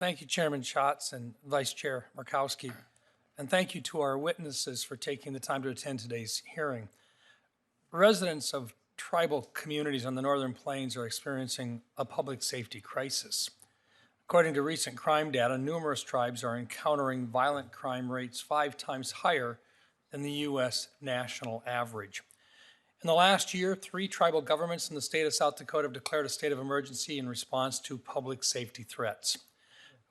Thank you, Chairman Schatz and Vice Chair Markowski. And thank you to our witnesses for taking the time to attend today's hearing. Residents of tribal communities on the Northern Plains are experiencing a public safety crisis. According to recent crime data, numerous tribes are encountering violent crime rates 5 times higher than the U.S. national average. In the last year, 3 tribal governments in the state of South Dakota have declared a state of emergency in response to public safety threats.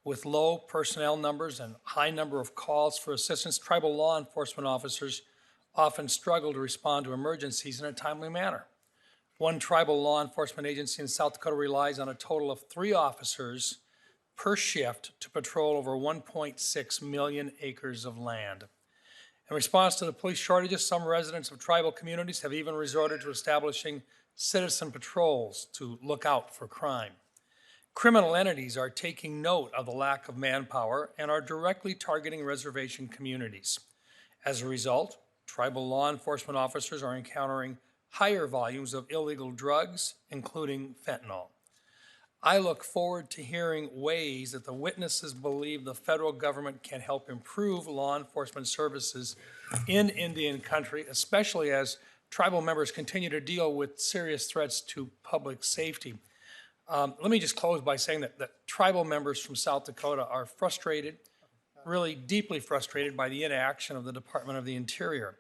With low personnel numbers and high number of calls for assistance, tribal law enforcement officers often struggle to respond to emergencies in a timely manner. One tribal law enforcement agency in South Dakota relies on a total of 3 officers per shift to patrol over 1.6 million acres of land. In response to the police shortages, some residents of tribal communities have even resorted to establishing citizen patrols to look out for crime. Criminal entities are taking note of the lack of manpower and are directly targeting reservation communities. As a result, tribal law enforcement officers are encountering higher volumes of illegal drugs, including fentanyl. I look forward to hearing ways that the witnesses believe the federal government can help improve law enforcement services in Indian country, especially as tribal members continue to deal with serious threats to public safety. Let me just close by saying that tribal members from South Dakota are frustrated, really deeply frustrated by the inaction of the Department of the Interior.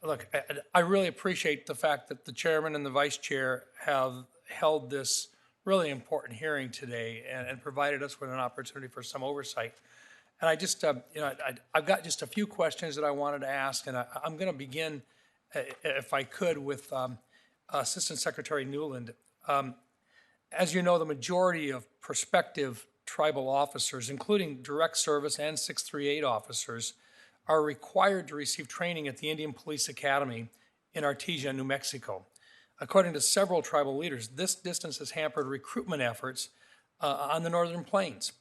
Look, I really appreciate the fact that the chairman and the vice chair have held this really important hearing today and provided us with an opportunity for some oversight. And I just, I've got just a few questions that I wanted to ask, and I'm going to begin, if I could, with Assistant Secretary Newland. As you know, the majority of prospective tribal officers, including direct service and 638 officers, are required to receive training at the Indian Police Academy in Artesia, New Mexico. According to several tribal leaders, this distance has hampered recruitment efforts on the Northern Plains.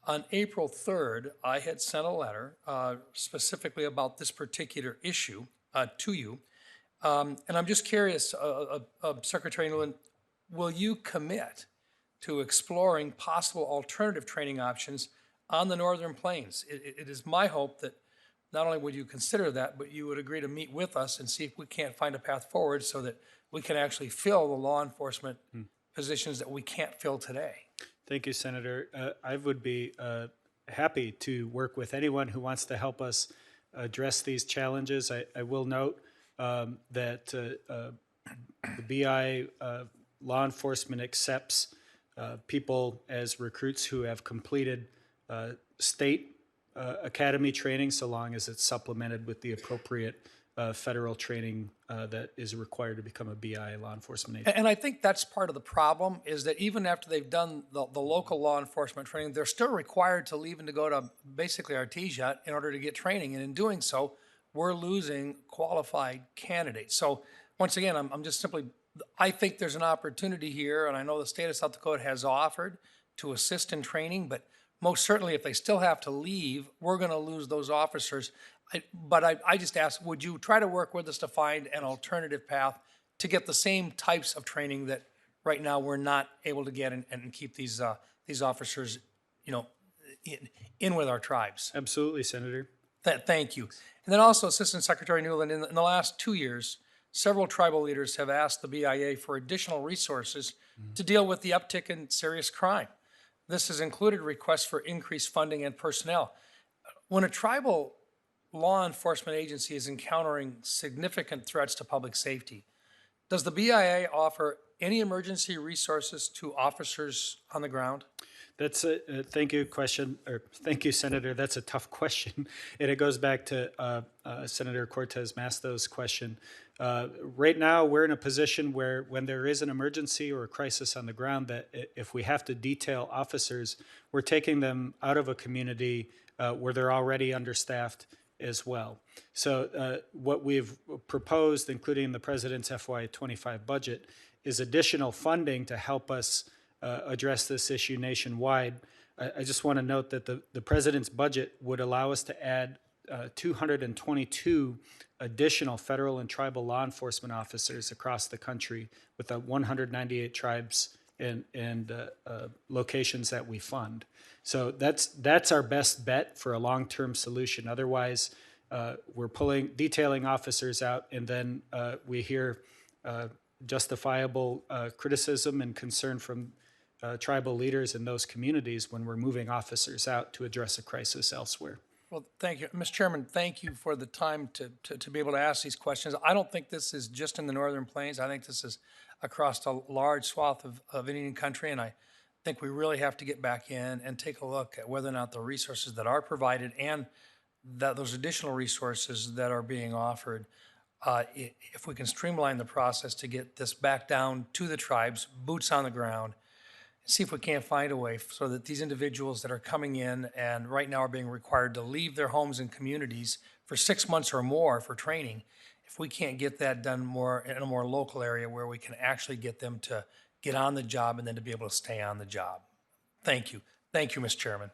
On April 3rd, I had sent a letter specifically about this particular issue to you. And I'm just curious, Secretary Newland, will you commit to exploring possible alternative training options on the Northern Plains? It is my hope that not only would you consider that, but you would agree to meet with us and see if we can't find a path forward so that we can actually fill the law enforcement positions that we can't fill today. Thank you, Senator. I would be happy to work with anyone who wants to help us address these challenges. I will note that the BI law enforcement accepts people as recruits who have completed state academy training, so long as it's supplemented with the appropriate federal training that is required to become a BI law enforcement agent. And I think that's part of the problem, is that even after they've done the local law enforcement training, they're still required to leave and to go to basically Artesia in order to get training. And in doing so, we're losing qualified candidates. So once again, I'm just simply, I think there's an opportunity here, and I know the state of South Dakota has offered to assist in training, but most certainly if they still have to leave, we're going to lose those officers. But I just ask, would you try to work with us to find an alternative path to get the same types of training that right now we're not able to get and keep these officers, in with our tribes? Absolutely, Senator. Thank you. And then also, Assistant Secretary Newland, in the last 2 years, several tribal leaders have asked the BIA for additional resources to deal with the uptick in serious crime. This has included requests for increased funding and personnel. When a tribal law enforcement agency is encountering significant threats to public safety, does the BIA offer any emergency resources to officers on the ground? That's a thank you question, or thank you, Senator. That's a tough question, and it goes back to Senator Cortez Masto's question. Right now, we're in a position where when there is an emergency or a crisis on the ground, that if we have to detail officers, we're taking them out of a community where they're already understaffed as well. So what we've proposed, including the President's FY25 budget, is additional funding to help us address this issue nationwide. I just want to note that the President's budget would allow us to add 222 additional federal and tribal law enforcement officers across the country, with the 198 tribes and locations that we fund. So that's our best bet for a long-term solution. Otherwise, we're detailing officers out, and then we hear justifiable criticism and concern from tribal leaders in those communities when we're moving officers out to address a crisis elsewhere. Well, thank you. Mr. Chairman, thank you for the time to be able to ask these questions. I don't think this is just in the Northern Plains. I think this is across a large swath of Indian country, and I think we really have to get back in and take a look at whether or not the resources that are provided and that those additional resources that are being offered, if we can streamline the process to get this back down to the tribes, boots on the ground, see if we can't find a way so that these individuals that are coming in and right now are being required to leave their homes and communities for 6 months or more for training, if we can't get that done more in a more local area where we can actually get them to get on the job and then to be able to stay on the job. Thank you. Thank you, Mr. Chairman.